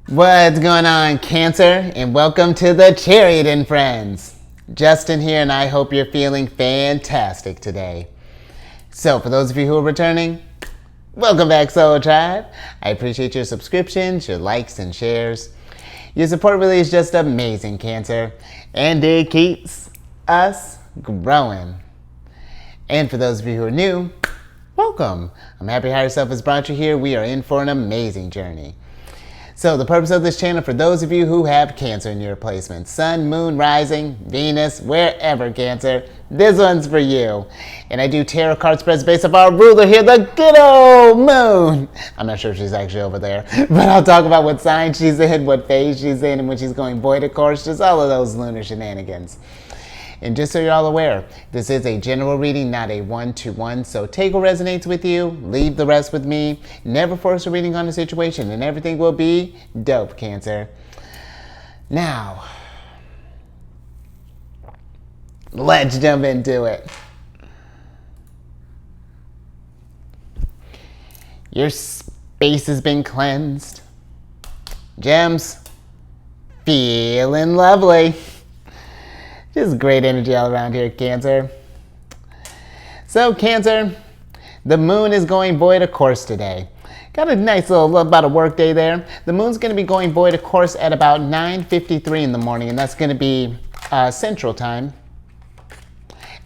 What's going on, Cancer? And welcome to the Chariot Friends. Justin here, and I hope you're feeling fantastic today. So, for those of you who are returning, welcome back, Soul Tribe. I appreciate your subscriptions, your likes, and shares. Your support really is just amazing, Cancer, and it keeps us growing. And for those of you who are new, welcome. I'm happy Higher Self has brought you here. We are in for an amazing journey. So the purpose of this channel, for those of you who have Cancer in your placement, Sun, Moon, Rising, Venus, wherever, Cancer, this one's for you. And I do tarot card spreads based off our ruler here, the good old Moon. I'm not sure if she's actually over there, but I'll talk about what sign she's in, what phase she's in, and when she's going void, of course, just all of those lunar shenanigans. And just so you're all aware, this is a general reading, not a one-to-one. So take what resonates with you, leave the rest with me. Never force a reading on a situation, and everything will be dope, Cancer. Now, let's jump into it. Your space has been cleansed. Gems, feeling lovely. Just great energy all around here, Cancer. So, Cancer, the moon is going void of course today. Got a nice little about a work day there. The moon's going to be going void of course at about 9:53 in the morning, and that's going to be Central Time.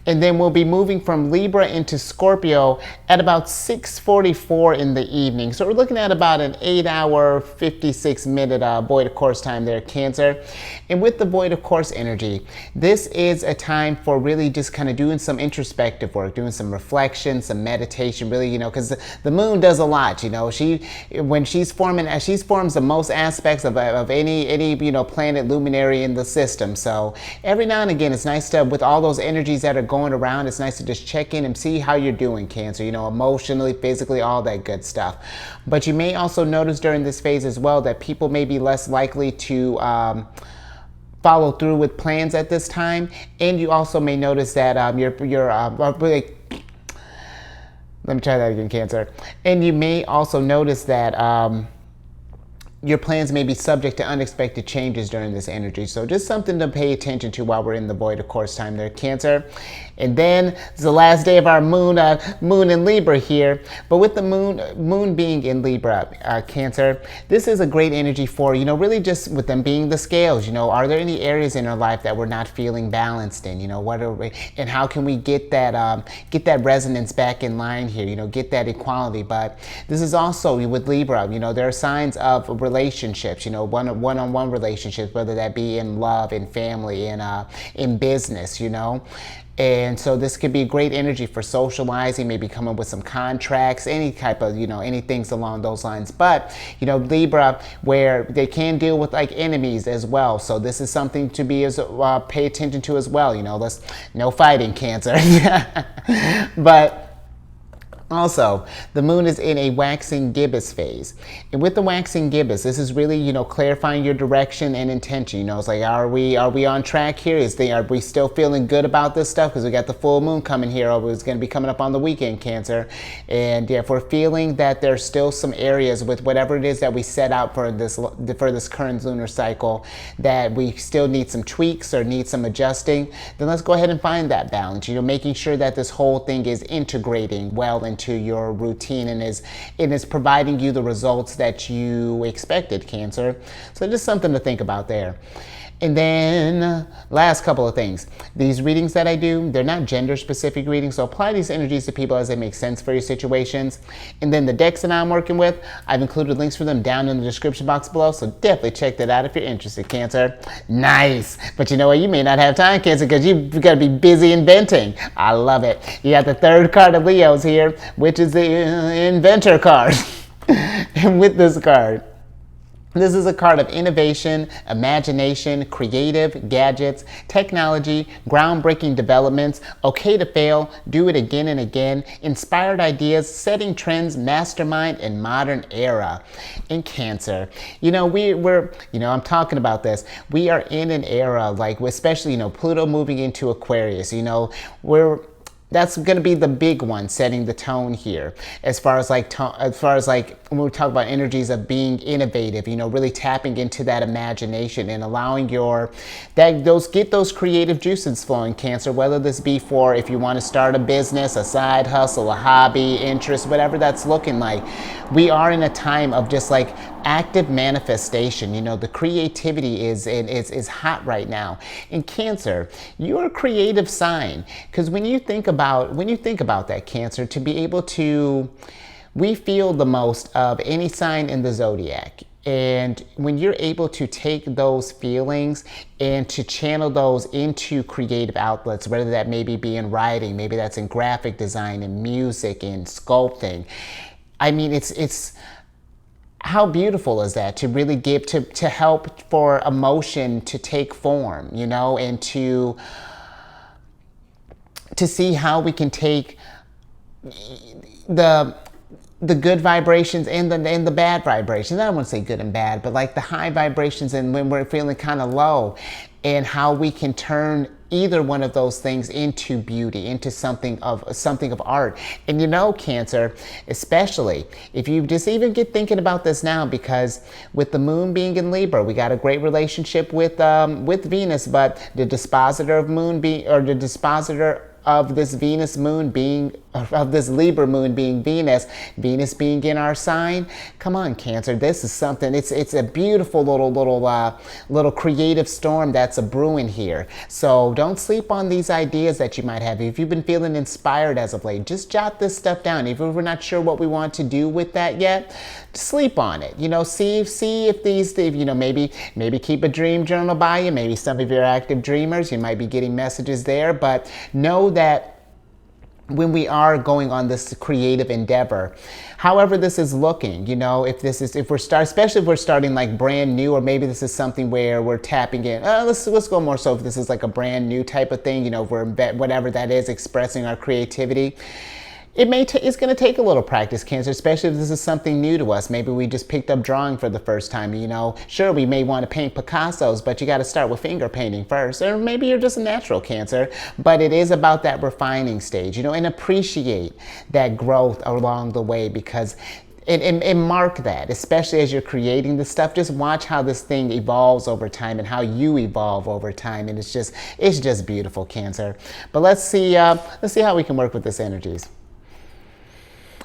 And then we'll be moving from Libra into Scorpio at about 6:44 in the evening. So we're looking at about an 8-hour, 56-minute void of course time there, Cancer. And with the void of course energy, this is a time for really just kind of doing some introspective work, doing some reflection, some meditation, really, because the moon does a lot, when she's forming, she forms the most aspects of any planet luminary in the system. So every now and again, it's nice to, with all those energies that are going around, it's nice to just check in and see how you're doing, Cancer, emotionally, physically, all that good stuff. But you may also notice during this phase as well that people may be less likely to follow through with plans at this time, and you also may notice that let me try that again, Cancer. And you may also notice that your plans may be subject to unexpected changes during this energy. So just something to pay attention to while we're in the void of course time there, Cancer. And then it's the last day of our moon in Libra here. But with the moon being in Libra, Cancer, this is a great energy for, really just with them being the scales. Are there any areas in our life that we're not feeling balanced in? What are we, and how can we get that resonance back in line here? Get that equality. But this is also with Libra. There are signs of relationships. One-on-one relationships, whether that be in love, in family, in business. And so this could be great energy for socializing, maybe coming with some contracts, any type of, any things along those lines. But, Libra, where they can deal with like enemies as well. So this is something to be pay attention to as well. No fighting, Cancer. But also, the moon is in a waxing gibbous phase. And with the waxing gibbous, this is really, clarifying your direction and intention. It's like, are we on track here? Are we still feeling good about this stuff? Because we got the full moon coming here. It's going to be coming up on the weekend, Cancer. And yeah, if we're feeling that there's still some areas with whatever it is that we set out for this current lunar cycle, that we still need some tweaks or need some adjusting, then let's go ahead and find that balance. Making sure that this whole thing is integrating well into your routine and is providing you the results that you expected, Cancer. So just something to think about there. And then last couple of things. These readings that I do, they're not gender specific readings, so apply these energies to people as they make sense for your situations. And then the decks that I'm working with, I've included links for them down in the description box below, so definitely check that out if you're interested, Cancer. Nice. But you know what? You may not have time, Cancer, because you've got to be busy inventing. I love it. You got the third card of Leo's here, which is the inventor card. And with this card, this is a card of innovation, imagination, creative, gadgets, technology, groundbreaking developments, okay to fail, do it again and again, inspired ideas, setting trends, mastermind, and modern era. In Cancer, we're I'm talking about this. We are in an era, like, especially, Pluto moving into Aquarius, That's going to be the big one, setting the tone here. As far as like when we talk about energies of being innovative, you know, really tapping into that imagination and allowing get those creative juices flowing, Cancer. Whether this be for if you want to start a business, a side hustle, a hobby, interest, whatever that's looking like. We are in a time of just like active manifestation. You know, the creativity is hot right now. In Cancer, you're a creative sign, because when you think about that, Cancer, to be able to, we feel the most of any sign in the zodiac. And when you're able to take those feelings and to channel those into creative outlets, whether that maybe be in writing, maybe that's in graphic design and music and sculpting. I mean, it's how beautiful is that, to really give, to help for emotion to take form, you know, and to see how we can take the good vibrations and the bad vibrations. I don't want to say good and bad, but like the high vibrations and when we're feeling kind of low, and how we can turn either one of those things into beauty, into something of art. And you know, Cancer, especially if you just even get thinking about this now, because with the moon being in Libra, we got a great relationship with Venus, but the dispositor of moon the dispositor of this Venus moon being, of this Libra moon being Venus being in our sign. Come on, Cancer, this is something, it's a beautiful little creative storm that's a brewing here. So don't sleep on these ideas that you might have. If you've been feeling inspired as of late, just jot this stuff down. If we're not sure what we want to do with that yet, sleep on it. You know, see if these, you know, maybe keep a dream journal by you. Maybe some of your active dreamers, you might be getting messages there, but know that when we are going on this creative endeavor, however this is looking, you know, especially if we're starting like brand new, or maybe this is something where we're tapping in, let's go more so if this is like a brand new type of thing, you know, we're whatever that is, expressing our creativity. It's going to take a little practice, Cancer, especially if this is something new to us. Maybe we just picked up drawing for the first time, you know. Sure, we may want to paint Picassos, but you got to start with finger painting first. Or maybe you're just a natural, Cancer. But it is about that refining stage, you know, and appreciate that growth along the way, because and mark that, especially as you're creating this stuff. Just watch how this thing evolves over time and how you evolve over time. And it's just beautiful, Cancer. But let's see how we can work with this energies.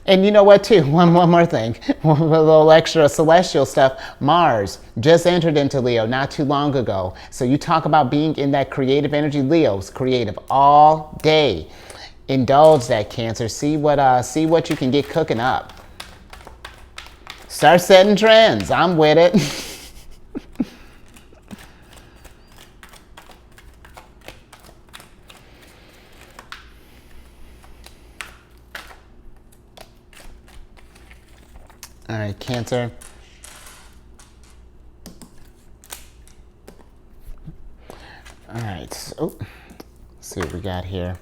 And you know what, too? One more thing. A little extra celestial stuff. Mars just entered into Leo not too long ago. So you talk about being in that creative energy. Leo's creative all day. Indulge that, Cancer. See what you can get cooking up. Start setting trends. I'm with it. All right, Cancer. All right, so, let's see what we got here.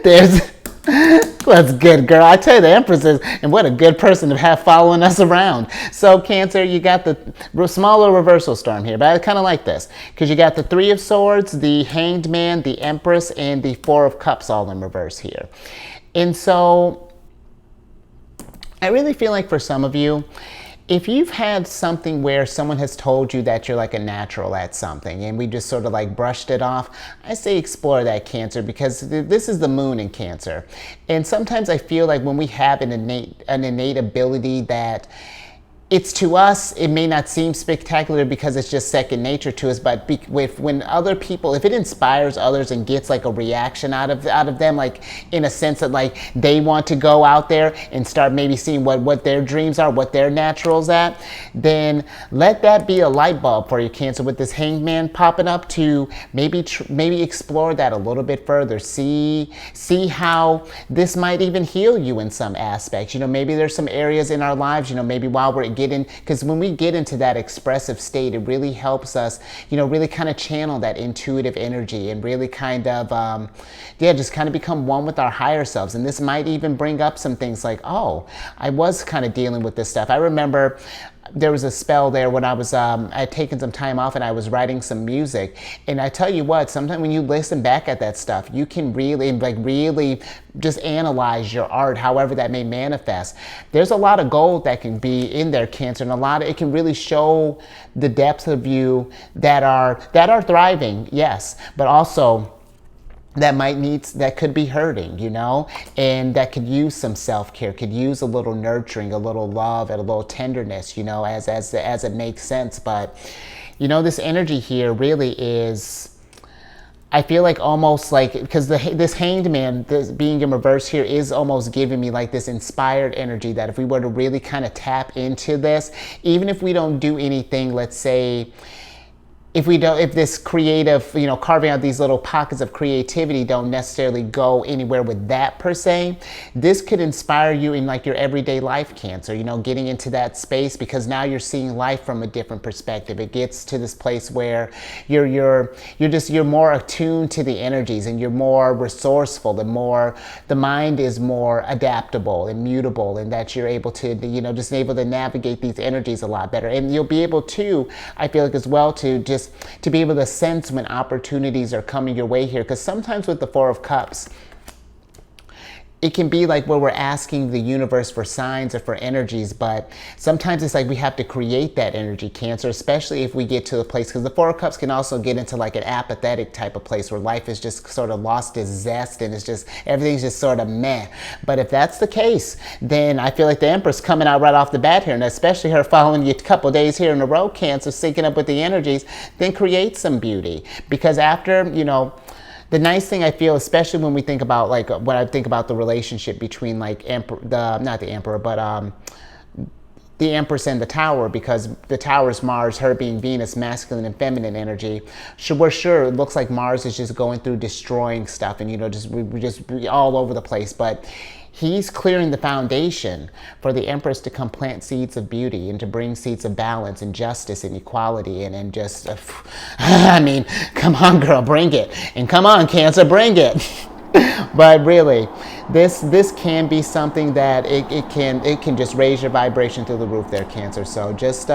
That's good, girl. I tell you, the Empress is, and what a good person to have following us around. So, Cancer, you got the smaller reversal storm here, but I kind of like this, because you got the Three of Swords, the Hanged Man, the Empress, and the Four of Cups all in reverse here. And so I really feel like for some of you, if you've had something where someone has told you that you're like a natural at something and we just sort of like brushed it off, I say explore that, Cancer, because this is the moon in Cancer. And sometimes I feel like when we have an innate ability that it's to us, it may not seem spectacular because it's just second nature to us, but when other people, if it inspires others and gets like a reaction out of them, like in a sense that like they want to go out there and start maybe seeing what their dreams are, what their natural's at, then let that be a light bulb for you, Cancer, with this Hanged Man popping up, to maybe explore that a little bit further. See how this might even heal you in some aspects. You know, maybe there's some areas in our lives, you know, maybe while we're because when we get into that expressive state, it really helps us, you know, really kind of channel that intuitive energy and really kind of, just kind of become one with our higher selves. And this might even bring up some things like, oh, I was kind of dealing with this stuff. I remember there was a spell there when I was, I had taken some time off and I was writing some music. And I tell you what, sometimes when you listen back at that stuff, you can really, like really just analyze your art, however that may manifest. There's a lot of gold that can be in there, Cancer, and it can really show the depths of you that are thriving, yes, but also that could be hurting, you know, and that could use some self-care, could use a little nurturing, a little love, and a little tenderness, you know, as it makes sense. But, you know, this energy here really is, I feel like almost like, because this Hanged Man, this being in reverse here, is almost giving me like this inspired energy that if we were to really kind of tap into this, even if we don't do anything, let's say, if this creative, you know, carving out these little pockets of creativity don't necessarily go anywhere with that per se, this could inspire you in like your everyday life, Cancer, you know, getting into that space, because now you're seeing life from a different perspective. It gets to this place where you're more attuned to the energies, and you're more resourceful, the mind is more adaptable and mutable, and that you're able to, you know, just able to navigate these energies a lot better. And you'll be able to, I feel like as well, to be able to sense when opportunities are coming your way here. Because sometimes with the Four of Cups, it can be like where we're asking the universe for signs or for energies, but sometimes it's like we have to create that energy, Cancer, especially if we get to a place, because the Four of Cups can also get into like an apathetic type of place where life is just sort of lost its zest and it's just, everything's just sort of meh. But if that's the case, then I feel like the Empress coming out right off the bat here, and especially her following you a couple days here in a row, Cancer, syncing up with the energies, then create some beauty. Because after, you know, the nice thing I feel, especially when we think about like when I think about the relationship between like not the Emperor, but the Empress and the Tower, because the Tower is Mars, her being Venus, masculine and feminine energy. We're sure it looks like Mars is just going through destroying stuff, and you know, we're just all over the place, but he's clearing the foundation for the Empress to come plant seeds of beauty and to bring seeds of balance and justice and equality and just, I mean, come on, girl, bring it. And come on, Cancer, bring it. But really, this can be something that it can just raise your vibration through the roof there, Cancer. So just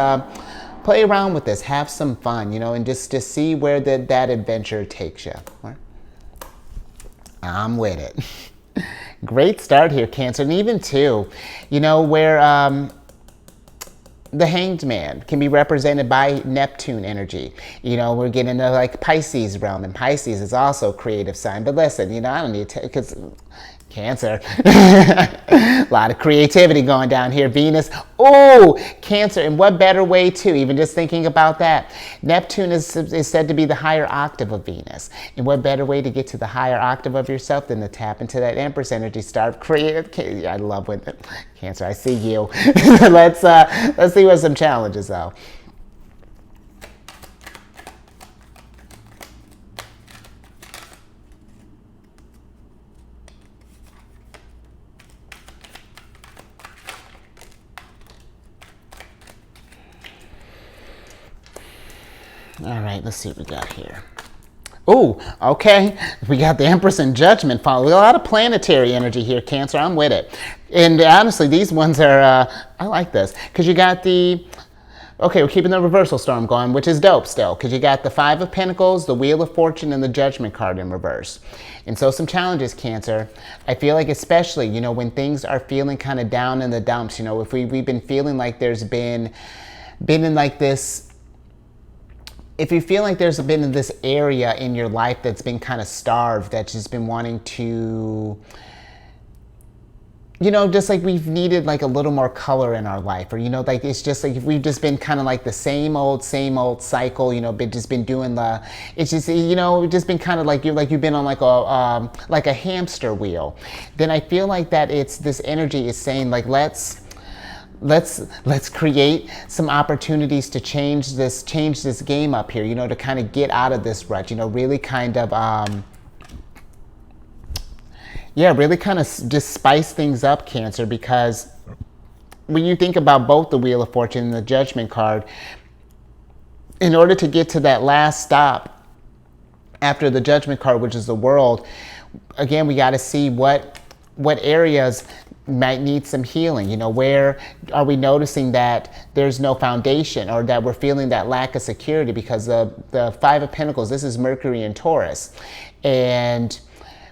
play around with this, have some fun, you know, and just see where that adventure takes you. I'm with it. Great start here, Cancer. And even too, you know, where the Hanged Man can be represented by Neptune energy. You know, we're getting into like Pisces realm, and Pisces is also a creative sign. But listen, you know, I don't need to, because Cancer, a lot of creativity going down here. Venus, oh, Cancer, and what better way to, even just thinking about that. Neptune is said to be the higher octave of Venus. And what better way to get to the higher octave of yourself than to tap into that Empress energy, start creative. I love when, Cancer, I see you. Let's see what some challenges though. All right, let's see what we got here. Oh, okay. We got the Empress and Judgment following. A lot of planetary energy here, Cancer. I'm with it. And honestly, these ones are, I like this. Because you got the, okay, we're keeping the reversal storm going, which is dope still. Because you got the Five of Pentacles, the Wheel of Fortune, and the Judgment card in reverse. And so some challenges, Cancer. I feel like especially, you know, when things are feeling kind of down in the dumps, you know, if we've been feeling like there's been in like this, if you feel like there's been in this area in your life that's been kind of starved, that's just been wanting to, you know, just like we've needed like a little more color in our life, or, you know, like it's just like if we've just been kind of like the same old cycle, you know, just been doing it's just, you know, just been kind of like you've been on like a hamster wheel, then I feel like that this energy is saying like, let's create some opportunities to change this game up here, you know, to kind of get out of this rut, you know, really kind of, really kind of just spice things up, Cancer, because when you think about both the Wheel of Fortune and the Judgment card, in order to get to that last stop after the Judgment card, which is the World, again, we got to see what areas might need some healing. You know, where are we noticing that there's no foundation, or that we're feeling that lack of security? Because the Five of Pentacles, this is Mercury in Taurus. And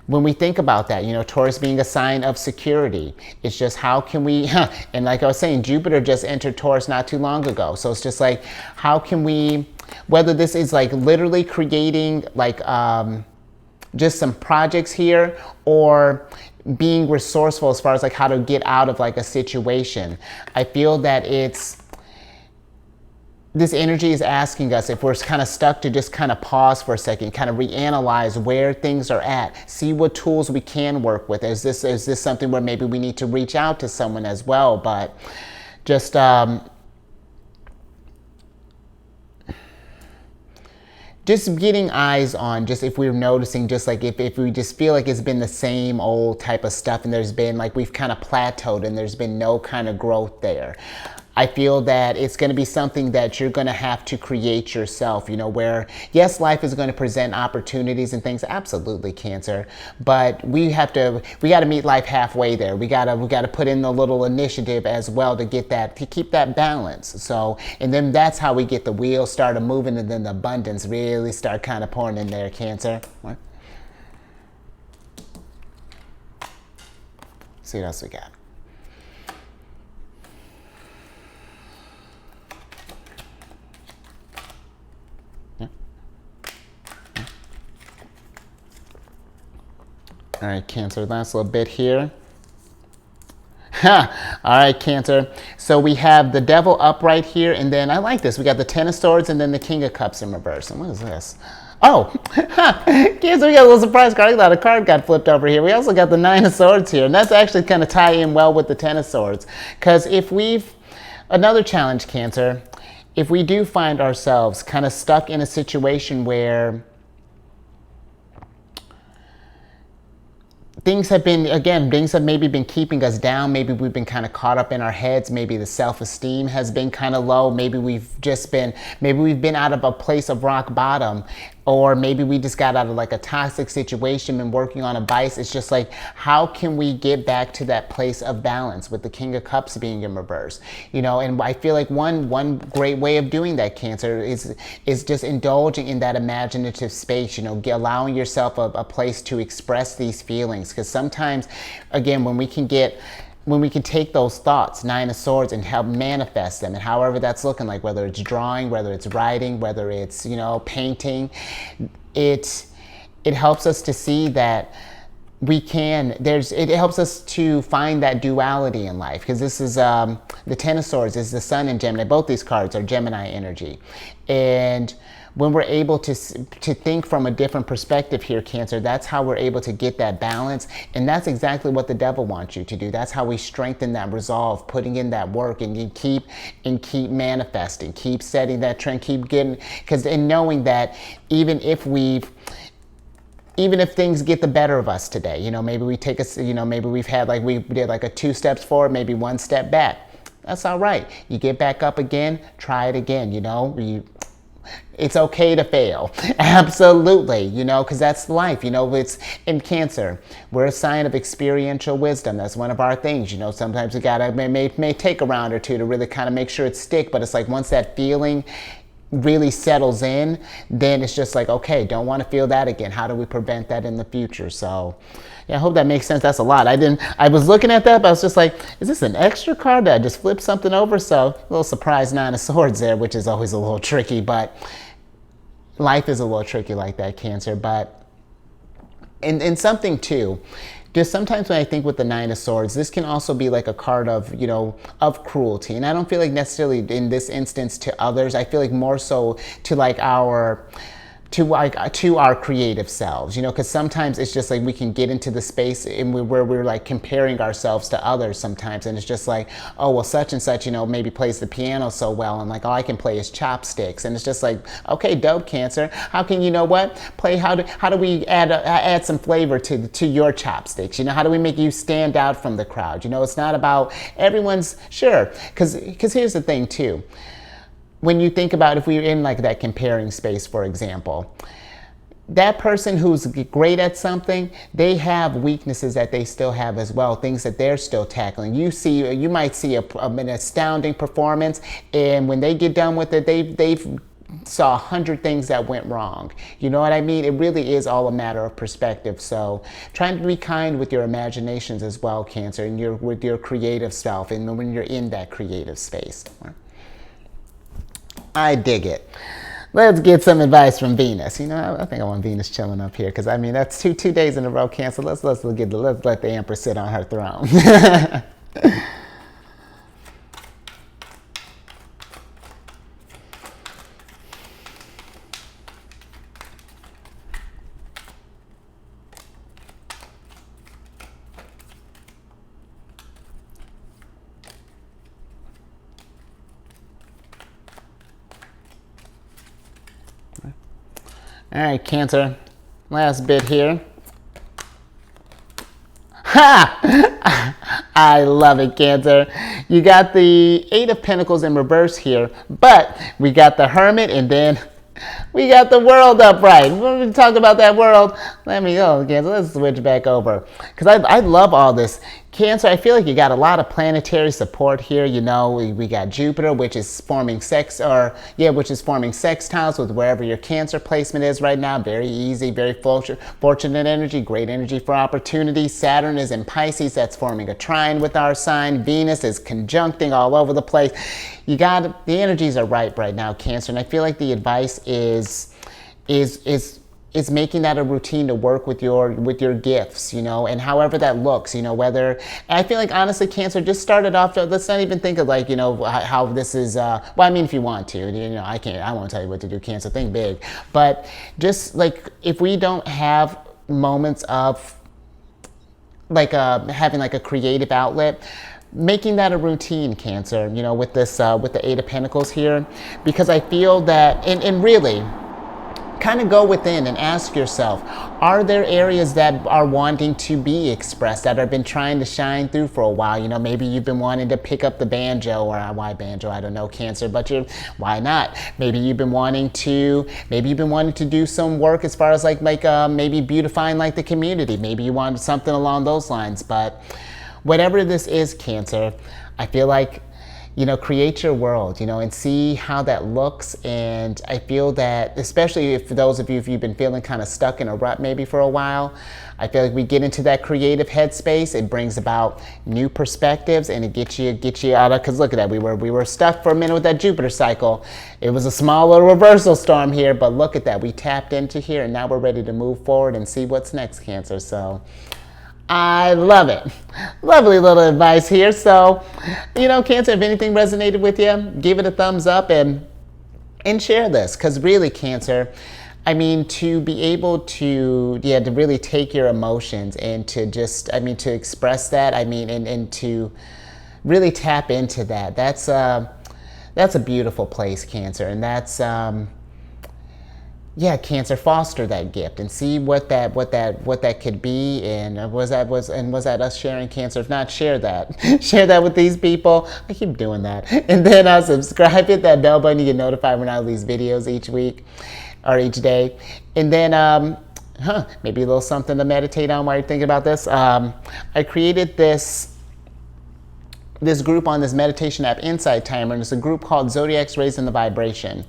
when we think about that, you know, Taurus being a sign of security, it's just how can we, and like I was saying, Jupiter just entered Taurus not too long ago. So it's just like, how can we, whether this is like literally creating like just some projects here, or being resourceful as far as like how to get out of like a situation. I feel that this energy is asking us, if we're kind of stuck, to just kind of pause for a second, kind of reanalyze where things are at, see what tools we can work with. Is this something where maybe we need to reach out to someone as well? But just getting eyes on, just if we're noticing, just like if we just feel like it's been the same old type of stuff, and there's been like, we've kind of plateaued and there's been no kind of growth there. I feel that it's going to be something that you're going to have to create yourself, you know, where yes, life is going to present opportunities and things, absolutely, Cancer, but we got to meet life halfway there. We got to put in a little initiative as well to get that, to keep that balance. So, and then that's how we get the wheels started moving, and then the abundance really start kind of pouring in there, Cancer. What? See what else we got. All right, Cancer, last little bit here. All right, Cancer. So we have the Devil upright here, and then I like this. We got the Ten of Swords and then the King of Cups in reverse. And what is this? Oh, Cancer, we got a little surprise card. I thought a card got flipped over here. We also got the Nine of Swords here, and that's actually kind of tie in well with the Ten of Swords. Because another challenge, Cancer, if we do find ourselves kind of stuck in a situation where things have maybe been keeping us down. Maybe we've been kind of caught up in our heads. Maybe the self-esteem has been kind of low. Maybe we've been out of a place of rock bottom, or maybe we just got out of like a toxic situation and working on a vice. It's just like, how can we get back to that place of balance with the King of Cups being in reverse? You know, and I feel like one great way of doing that, Cancer, is just indulging in that imaginative space, you know, allowing yourself a place to express these feelings. Because sometimes, again, when we can take those thoughts, Nine of Swords, and help manifest them, and however that's looking like, whether it's drawing, whether it's writing, whether it's, you know, painting, it helps us to see that it helps us to find that duality in life. Because this is the Ten of Swords is the Sun and Gemini. Both these cards are Gemini energy. And when we're able to think from a different perspective here, Cancer, that's how we're able to get that balance. And that's exactly what the Devil wants you to do. That's how we strengthen that resolve, putting in that work, and you keep manifesting, keep setting that trend, keep getting, because in knowing that even if things get the better of us today, you know, maybe maybe we did like a 2 steps forward, maybe 1 step back. That's all right. You get back up again, try it again, you know. It's okay to fail. Absolutely, you know, because that's life, you know. It's in Cancer, we're a sign of experiential wisdom. That's one of our things, you know. Sometimes we gotta, may take a round or two to really kind of make sure it's stick, but it's like once that feeling really settles in, then it's just like, okay, don't want to feel that again. How do we prevent that in the future? So yeah, I hope that makes sense. That's a lot. I was looking at that, but I was just like, is this an extra card? Did I just flip something over? So a little surprise Nine of Swords there, which is always a little tricky, but life is a little tricky like that, Cancer. But and something too, just sometimes when I think with the Nine of Swords, this can also be like a card of, you know, of cruelty. And I don't feel like necessarily in this instance to others. I feel like more so to like to our creative selves, you know, because sometimes it's just like we can get into the space where we're like comparing ourselves to others sometimes, and it's just like, oh well, such and such, you know, maybe plays the piano so well, and like all I can play is chopsticks, and it's just like, okay, dope, Cancer, how can, you know what, how do we add some flavor to your chopsticks, you know, how do we make you stand out from the crowd? You know, it's not about everyone's, sure, because here's the thing too. When you think about if we're in like that comparing space, for example, that person who's great at something, they have weaknesses that they still have as well, things that they're still tackling. You might see an astounding performance, and when they get done with it, they've saw 100 things that went wrong. You know what I mean? It really is all a matter of perspective. So trying to be kind with your imaginations as well, Cancer, and with your creative self, and when you're in that creative space. I dig it. Let's get some advice from Venus. You know, I think I want Venus chilling up here, because I mean, that's two days in a row, Cancer. Let's let the Empress sit on her throne. All right, Cancer, last bit here. Ha! I love it, Cancer. You got the Eight of Pentacles in reverse here, but we got the Hermit, and then we got the World upright. When we talk about that World, Cancer, let's switch back over, because I love all this. Cancer, I feel like you got a lot of planetary support here. You know, we got Jupiter, which is forming sextiles with wherever your Cancer placement is right now. Very easy, very fortunate energy, great energy for opportunity. Saturn is in Pisces, that's forming a trine with our sign. Venus is conjuncting all over the place. The energies are right now, Cancer, and I feel like the advice is making that a routine to work with your gifts, you know, and however that looks, you know, I feel like, honestly, Cancer, just start it off. Let's not even think of, like, you know, how this is, well, I mean, if you want to, you know, I won't tell you what to do, Cancer, think big. But just, like, if we don't have moments of, like, having, like, a creative outlet, making that a routine, Cancer, you know, with this, with the Eight of Pentacles here, because I feel that, and really, kind of go within and ask yourself, are there areas that are wanting to be expressed, that have been trying to shine through for a while? You know, maybe you've been wanting to pick up the banjo, or why banjo? I don't know, Cancer, but why not? Maybe you've been wanting to do some work as far as maybe beautifying like the community. Maybe you want something along those lines. But whatever this is, Cancer, I feel like, you know, create your world, you know, and see how that looks. And I feel that, especially for those of you, if you've been feeling kind of stuck in a rut maybe for a while, I feel like we get into that creative headspace. It brings about new perspectives, and it gets you out of, because look at that, we were stuck for a minute with that Jupiter cycle. It was a small little reversal storm here, but look at that, we tapped into here, and now we're ready to move forward and see what's next, Cancer. So I love it. Lovely little advice here. So, you know, Cancer, if anything resonated with you, give it a thumbs up and share this. Because really, Cancer, I mean, to be able to really take your emotions and to just, to express that, and to really tap into that. That's a beautiful place, Cancer. And that's, Cancer, foster that gift and see what that could be. And was that us sharing, Cancer? If not, share that. Share that with these people. I keep doing that. And then subscribe, hit that bell button, you get notified when I release videos each week or each day. And then maybe a little something to meditate on while you're thinking about this. I created this group on this meditation app, Insight Timer, and it's a group called Zodiacs Raising the Vibration.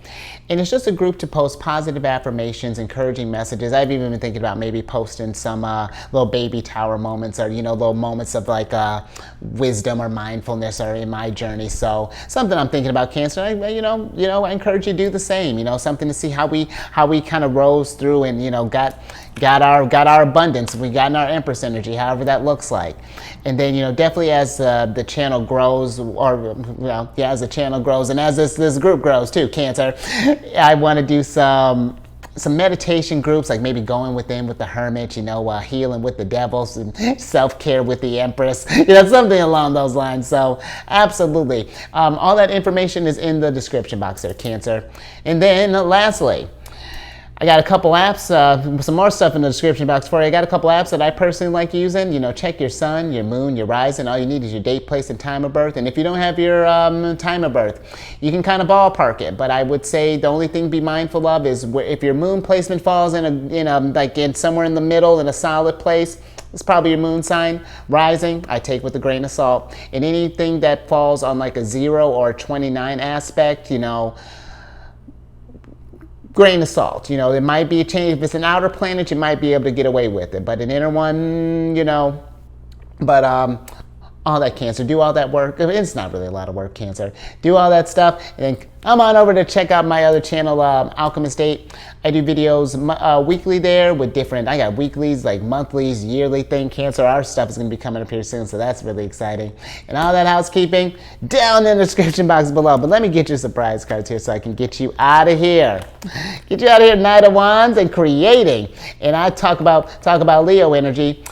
And it's just a group to post positive affirmations, encouraging messages. I've even been thinking about maybe posting some little baby tower moments, or, you know, little moments of like wisdom or mindfulness or in my journey. So something I'm thinking about, Cancer. I encourage you to do the same. You know, something to see how we kind of rose through and, you know, got our abundance. We got in our Empress energy, however that looks like. And then, you know, definitely as the channel grows, as the channel grows, and as this group grows too, Cancer, I want to do some meditation groups, like maybe going within with the Hermit, you know, healing with the devils, and self-care with the Empress, you know, something along those lines. So absolutely, all that information is in the description box there, Cancer. And then lastly, I got a couple apps, some more stuff in the description box for you. I got a couple apps that I personally like using. You know, check your sun, your moon, your rising. All you need is your date, place, and time of birth. And if you don't have your time of birth, you can kind of ballpark it. But I would say the only thing to be mindful of is if your moon placement falls in somewhere in the middle in a solid place, it's probably your moon sign. Rising, I take with a grain of salt. And anything that falls on like a 0 or a 29 aspect, you know, grain of salt. You know, there might be a change. If it's an outer planet, you might be able to get away with it. But an inner one, you know, but all that, Cancer, do all that work. It's not really a lot of work, Cancer. Do all that stuff, and then come on over to check out my other channel, Alchemist 8. I do videos weekly there with different, I got weeklies, like monthlies, yearly thing, Cancer. Our stuff is going to be coming up here soon, so that's really exciting. And all that housekeeping down in the description box below. But let me get you surprise cards here so I can get you out of here. Get you out of here, Knight of Wands and creating. And I talk about Leo energy.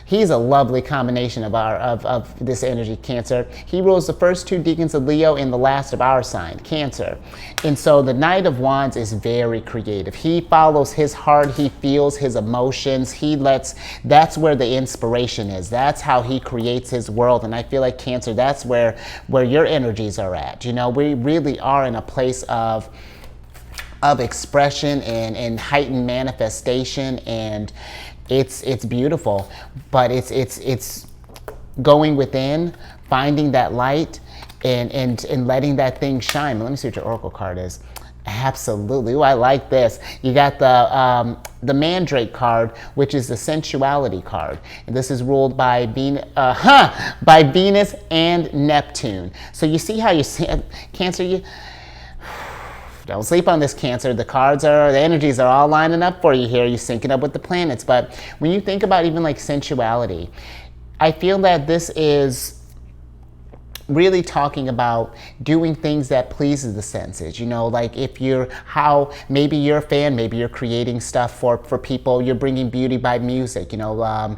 He's a lovely combination of this energy, Cancer. He rules the first 2 decans of Leo and the last of our sign, Cancer. And so the Knight of Wands is very creative. He follows his heart. He feels his emotions. That's where the inspiration is. That's how he creates his world. And I feel like, Cancer, that's where your energies are at. You know, we really are in a place of expression and heightened manifestation, and it's beautiful, but it's going within, finding that light, and letting that thing shine. Let me see what your oracle card is. Absolutely. Ooh, I like this. You got the Mandrake card, which is the sensuality card, and this is ruled by by Venus and Neptune. So you see how you see, Cancer, don't sleep on this, Cancer. The energies are all lining up for you here. You're syncing up with the planets. But when you think about even like sensuality, I feel that this is really talking about doing things that pleases the senses. You know, like maybe you're a fan, maybe you're creating stuff for people. You're bringing beauty by music, you know,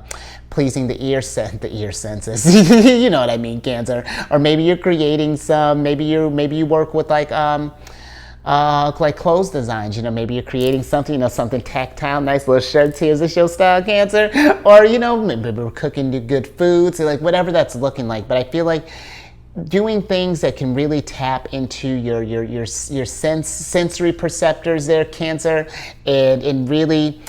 pleasing the ear senses. You know what I mean, Cancer. Or maybe you're creating maybe you work with like clothes designs, you know, maybe you're creating something, you know, something tactile, nice little shirts here. Is this your style, Cancer? Or, you know, maybe we're cooking good food, so like whatever that's looking like. But I feel like doing things that can really tap into your sensory perceptors there, Cancer, and really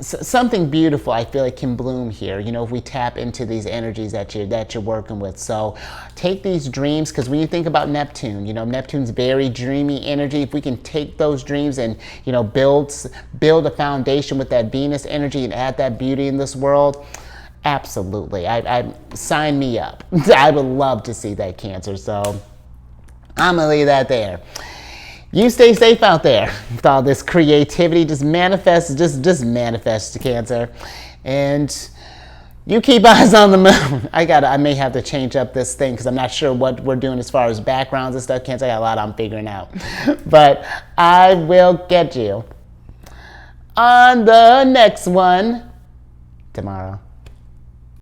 something beautiful, I feel like, can bloom here, you know, if we tap into these energies that you're working with. So take these dreams, because when you think about Neptune, you know, Neptune's very dreamy energy. If we can take those dreams and, you know, build a foundation with that Venus energy and add that beauty in this world, absolutely. I sign me up. I would love to see that, Cancer. So I'm gonna leave that there. You stay safe out there with all this creativity. Just manifest, just manifest, Cancer. And you keep eyes on the moon. I may have to change up this thing because I'm not sure what we're doing as far as backgrounds and stuff, Cancer. I got a lot I'm figuring out. But I will get you on the next one tomorrow.